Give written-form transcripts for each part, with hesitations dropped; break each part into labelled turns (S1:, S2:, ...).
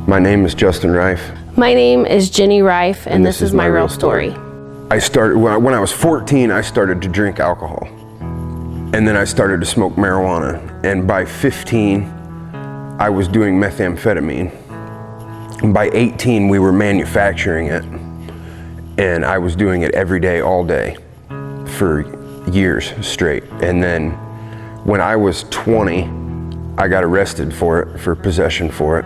S1: My name is Justin Riffe.
S2: My name is Ginni Riffe, and this is my real story.
S1: I started, when I was 14, I started to drink alcohol. And then I started to smoke marijuana. And by 15, I was doing methamphetamine. And by 18, we were manufacturing it. And I was doing it every day, all day, for years straight. And then when I was 20, I got arrested for it, for possession for it.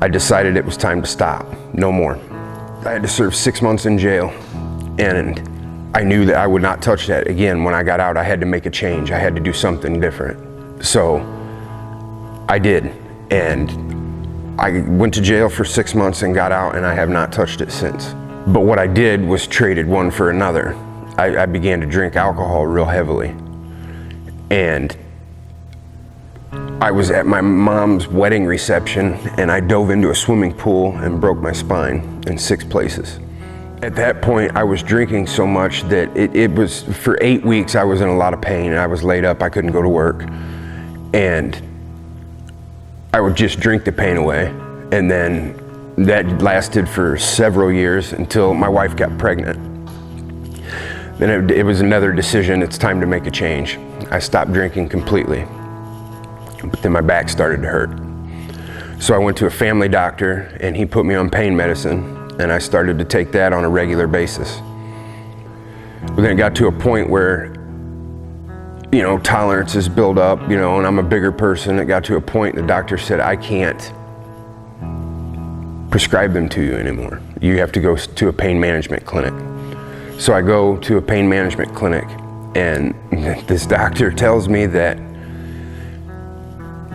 S1: I decided it was time to stop, no more. I had to serve 6 months in jail, and I knew that I would not touch that again. When I got out, I had to make a change. I had to do something different. So I did, and I went to jail for 6 months and got out, and I have not touched it since. But what I did was traded one for another. I began to drink alcohol real heavily, and I was at my mom's wedding reception, and I dove into a swimming pool and broke my spine in 6 places. At that point, I was drinking so much that it was, for 8 weeks, I was in a lot of pain. I was laid up, I couldn't go to work. And I would just drink the pain away. And then that lasted for several years until my wife got pregnant. Then it was another decision, it's time to make a change. I stopped drinking completely. But then my back started to hurt. So I went to a family doctor, and he put me on pain medicine, and I started to take that on a regular basis. But then it got to a point where, tolerances build up, and I'm a bigger person. It got to a point the doctor said, I can't prescribe them to you anymore. You have to go to a pain management clinic. So I go to a pain management clinic, and this doctor tells me that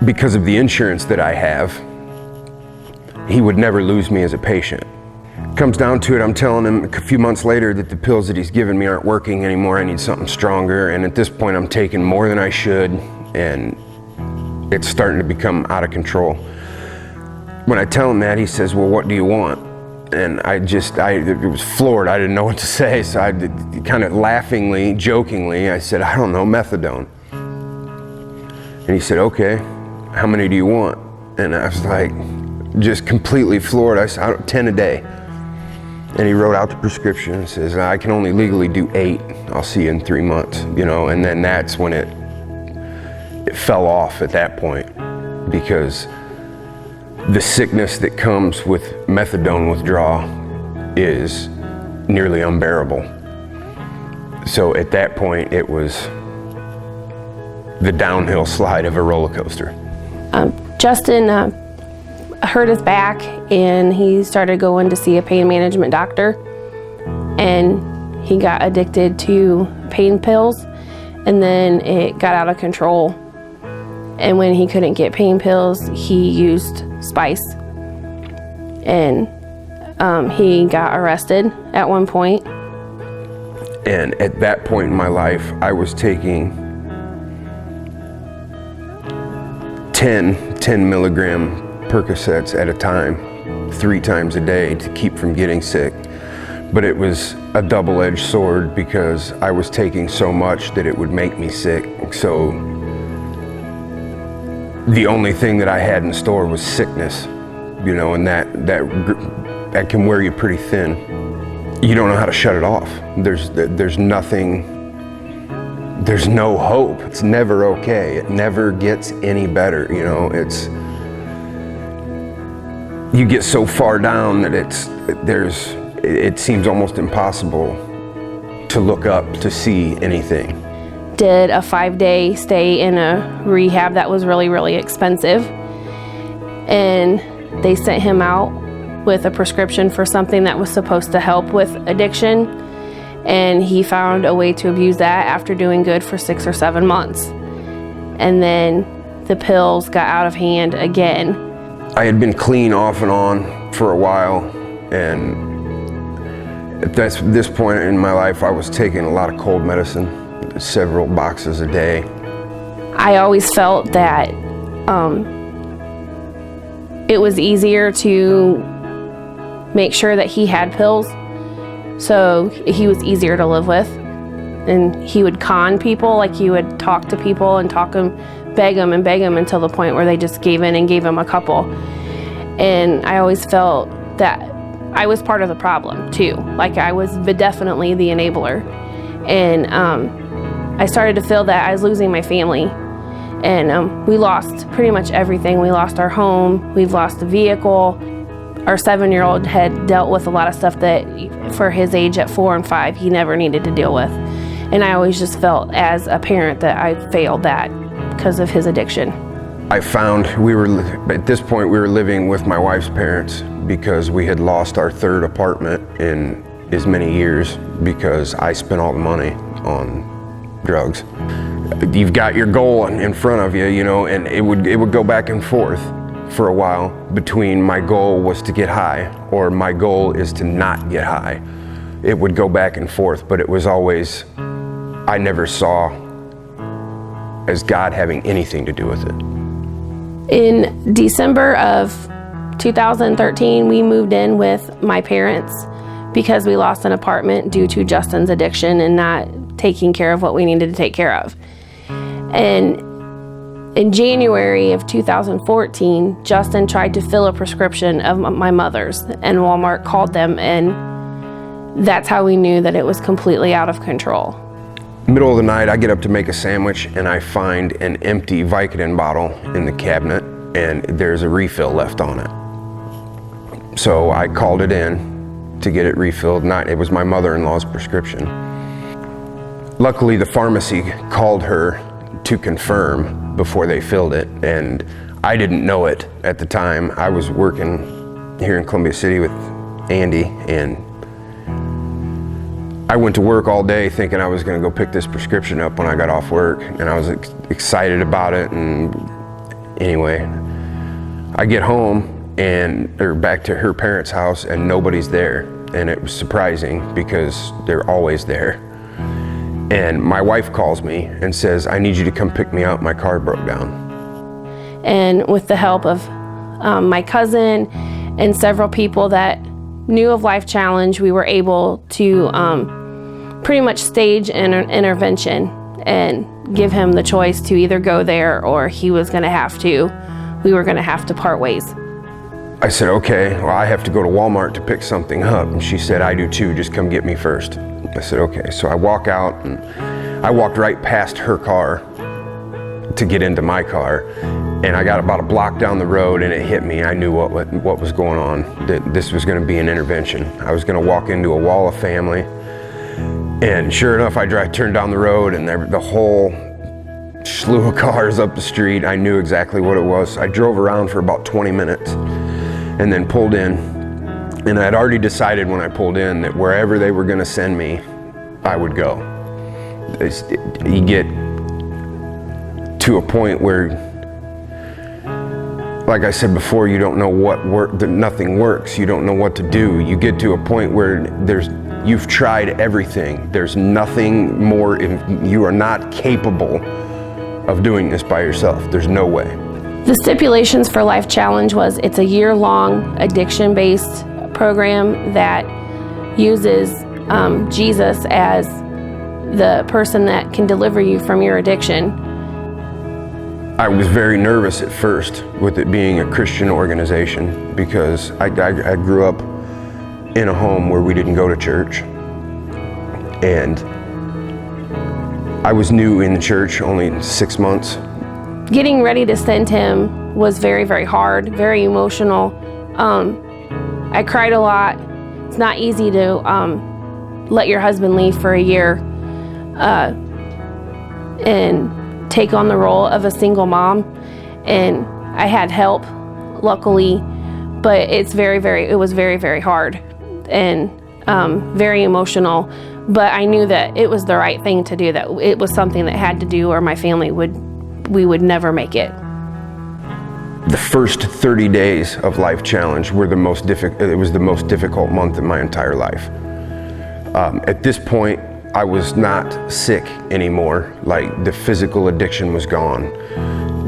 S1: because of the insurance that I have, he would never lose me as a patient. Comes down to it, I'm telling him a few months later that the pills that he's giving me aren't working anymore. I need something stronger. And at this point, I'm taking more than I should, and it's starting to become out of control. When I tell him that, he says, well, what do you want? And it was floored. I didn't know what to say. So I kind of laughingly, jokingly, I said, I don't know, methadone. And he said, okay, how many do you want? And I was like, just completely floored. I said, 10 a day. And he wrote out the prescription and says, I can only legally do 8. I'll see you in 3 months, and then that's when it fell off at that point, because the sickness that comes with methadone withdrawal is nearly unbearable. So at that point, it was the downhill slide of a roller coaster.
S2: Justin hurt his back, and he started going to see a pain management doctor, and he got addicted to pain pills, and then it got out of control. And when he couldn't get pain pills, he used spice, and he got arrested at one point.
S1: And at that point in my life, I was taking 10 milligram Percocets at a time, 3 times a day to keep from getting sick. But it was a double-edged sword, because I was taking so much that it would make me sick. So the only thing that I had in store was sickness, and that can wear you pretty thin. You don't know how to shut it off. There's nothing. There's no hope. It's never okay. It never gets any better. You get so far down that it seems almost impossible to look up to see anything.
S2: Did a 5-day stay in a rehab that was really, really expensive. And they sent him out with a prescription for something that was supposed to help with addiction. And he found a way to abuse that after doing good for 6 or 7 months. And then the pills got out of hand again.
S1: I had been clean off and on for a while, and at this point in my life, I was taking a lot of cold medicine, several boxes a day.
S2: I always felt that it was easier to make sure that he had pills, so he was easier to live with. And he would con people, like he would talk to people and beg them until the point where they just gave in and gave him a couple. And I always felt that I was part of the problem too. Like I was definitely the enabler. And I started to feel that I was losing my family. And we lost pretty much everything. We lost our home, we've lost a vehicle. Our 7-year-old had dealt with a lot of stuff that for his age at 4 and 5, he never needed to deal with. And I always just felt as a parent that I failed that because of his addiction.
S1: I found at this point we were living with my wife's parents because we had lost our 3rd apartment in as many years because I spent all the money on drugs. You've got your goal in front of you, and it would go back and forth for a while between my goal was to get high or my goal is to not get high. It would go back and forth, but it was always, I never saw as God having anything to do with it.
S2: In December of 2013, we moved in with my parents because we lost an apartment due to Justin's addiction and not taking care of what we needed to take care of. And in January of 2014, Justin tried to fill a prescription of my mother's, and Walmart called them, and that's how we knew that it was completely out of control.
S1: Middle of the night, I get up to make a sandwich and I find an empty Vicodin bottle in the cabinet and there's a refill left on it. So I called it in to get it refilled. It was my mother-in-law's prescription. Luckily, the pharmacy called her to confirm before they filled it, and I didn't know it at the time. I was working here in Columbia City with Andy, and I went to work all day thinking I was going to go pick this prescription up when I got off work, and I was excited about it. And anyway, I get home or back to her parents' house, and nobody's there, and it was surprising because they're always there. And my wife calls me and says, "I need you to come pick me up. My car broke down."
S2: And with the help of my cousin and several people that knew of Life Challenge, we were able to pretty much stage an intervention and give him the choice to either go there or we were going to have to part ways.
S1: I said, "Okay, well, I have to go to Walmart to pick something up." And she said, "I do too, just come get me first." I said, "Okay." So I walk out, and I walked right past her car to get into my car, and I got about a block down the road and it hit me. I knew what was going on, that this was going to be an intervention. I was going to walk into a wall of family, and sure enough, I turned down the road and the whole slew of cars up the street. I knew exactly what it was. I drove around for about 20 minutes and then pulled in. And I'd already decided when I pulled in that wherever they were going to send me, I would go. You get to a point where, like I said before, you don't know nothing works. You don't know what to do. You get to a point where you've tried everything. There's nothing more. You are not capable of doing this by yourself. There's no way.
S2: The stipulations for Life Challenge was it's a year-long addiction-based program that uses Jesus as the person that can deliver you from your addiction.
S1: I was very nervous at first with it being a Christian organization because I grew up in a home where we didn't go to church, and I was new in the church, only 6 months.
S2: Getting ready to send him was very, very hard, very emotional. I cried a lot. It's not easy to let your husband leave for a year and take on the role of a single mom. And I had help, luckily, but it was very, very hard and very emotional. But I knew that it was the right thing to do, that it was something that had to do or my family we would never make it.
S1: The first 30 days of Life Challenge were the most difficult. It was the most difficult month in my entire life. At this point, I was not sick anymore. Like, the physical addiction was gone,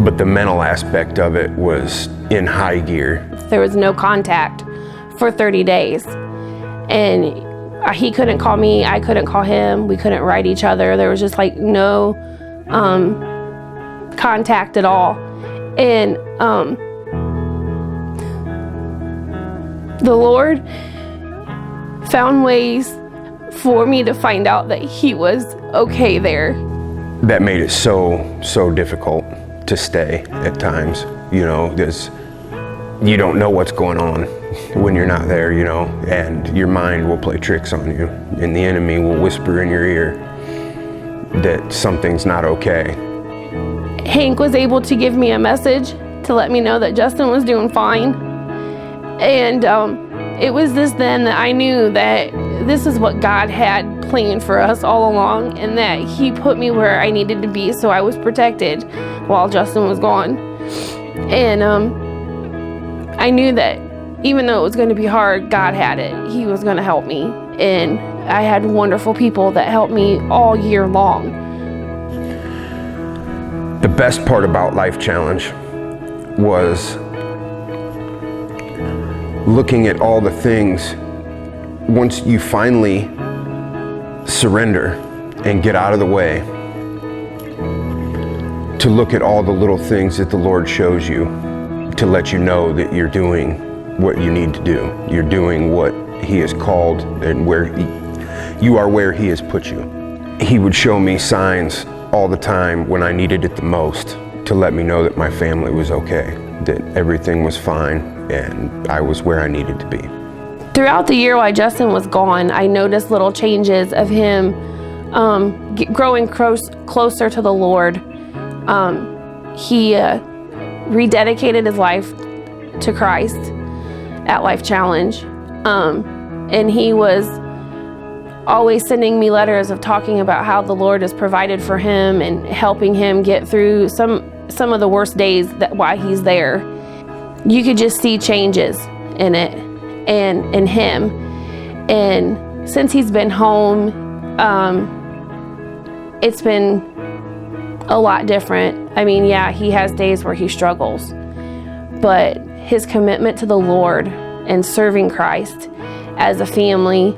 S1: but the mental aspect of it was in high gear.
S2: There was no contact for 30 days, and he couldn't call me, I couldn't call him, we couldn't write each other. There was just like no contact at all. And The Lord found ways for me to find out that he was okay there.
S1: That made it so difficult to stay at times, because you don't know what's going on when you're not there, and your mind will play tricks on you, and the enemy will whisper in your ear that something's not okay.
S2: Hank was able to give me a message to let me know that Justin was doing fine. And it was then that I knew that this is what God had planned for us all along, and that he put me where I needed to be so I was protected while Justin was gone. And I knew that even though it was going to be hard, God had it. He was going to help me. And I had wonderful people that helped me all year long.
S1: The best part about Life Challenge was looking at all the things once you finally surrender and get out of the way, to look at all the little things that the Lord shows you to let you know that you're doing what you need to do. You're doing what he has called and where you are, where he has put you. He would show me signs all the time when I needed it the most to let me know that my family was okay, that everything was fine, and I was where I needed to be.
S2: Throughout the year while Justin was gone, I noticed little changes of him growing closer to the Lord. He rededicated his life to Christ at Life Challenge. And he was always sending me letters of talking about how the Lord has provided for him and helping him get through some of the worst days while he's there. You could just see changes in it and in him. And since he's been home, it's been a lot different. I mean, yeah, he has days where he struggles, but his commitment to the Lord and serving Christ as a family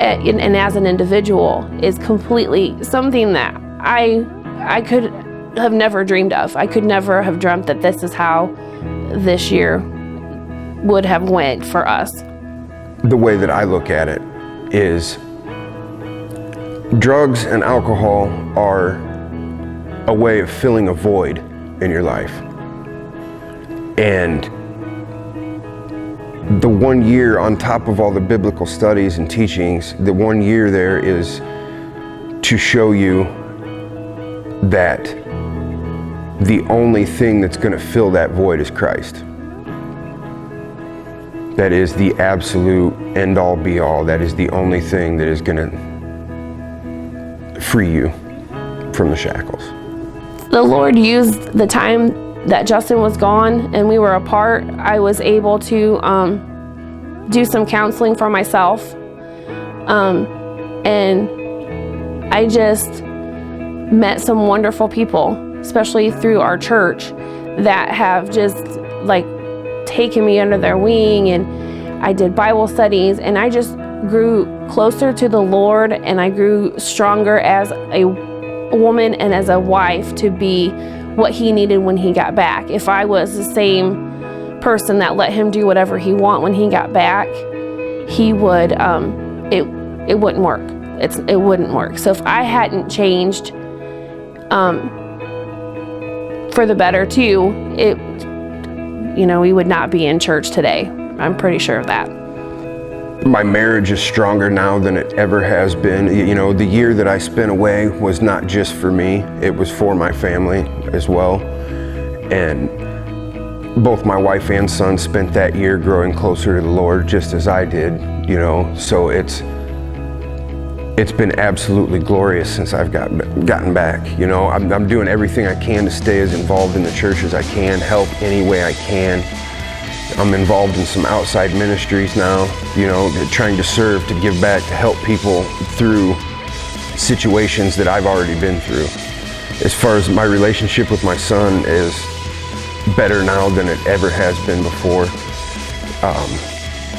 S2: and as an individual is completely something that I could have never dreamed of. I could never have dreamt that this is how this year would have went for us.
S1: The way that I look at it is drugs and alcohol are a way of filling a void in your life. And the 1 year on top of all the biblical studies and teachings, the 1 year there is to show you that the only thing that's going to fill that void is Christ. That is the absolute end all be all. That is the only thing that is going to free you from the shackles.
S2: The Lord used the time that Justin was gone and we were apart. I was able to do some counseling for myself. And I just met some wonderful people, especially through our church, that have just taken me under their wing, and I did Bible studies, and I just grew closer to the Lord, and I grew stronger as a woman and as a wife to be what he needed when he got back. If I was the same person that let him do whatever he want when he got back, he would it wouldn't work. It wouldn't work. So if I hadn't changed for the better too, we would not be in church today. I'm pretty sure of that.
S1: My marriage is stronger now than it ever has been. The year that I spent away was not just for me, it was for my family as well. And both my wife and son spent that year growing closer to the Lord, just as I did, so it's been absolutely glorious since I've gotten back. I'm doing everything I can to stay as involved in the church as I can, help any way I can. I'm involved in some outside ministries now, trying to serve, to give back, to help people through situations that I've already been through. As far as my relationship with my son is better now than it ever has been before.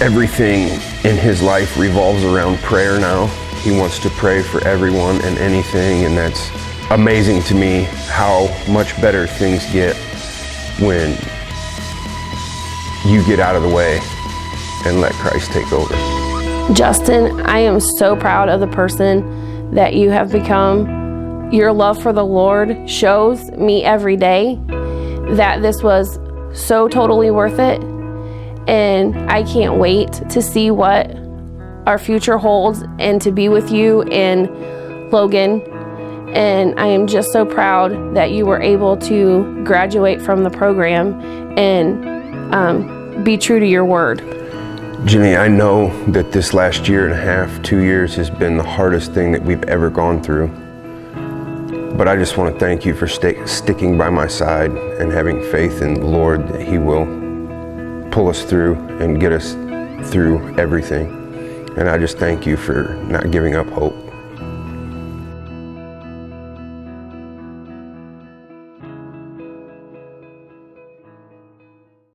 S1: Everything in his life revolves around prayer now. He wants to pray for everyone and anything, and that's amazing to me how much better things get when you get out of the way and let Christ take over.
S2: Justin, I am so proud of the person that you have become. Your love for the Lord shows me every day that this was so totally worth it. And I can't wait to see what our future holds and to be with you and Logan. And I am just so proud that you were able to graduate from the program and be true to your word.
S1: Ginni, I know that this last year and a half, 2 years, has been the hardest thing that we've ever gone through. But I just want to thank you for sticking by my side and having faith in the Lord that He will pull us through and get us through everything. And I just thank you for not giving up hope.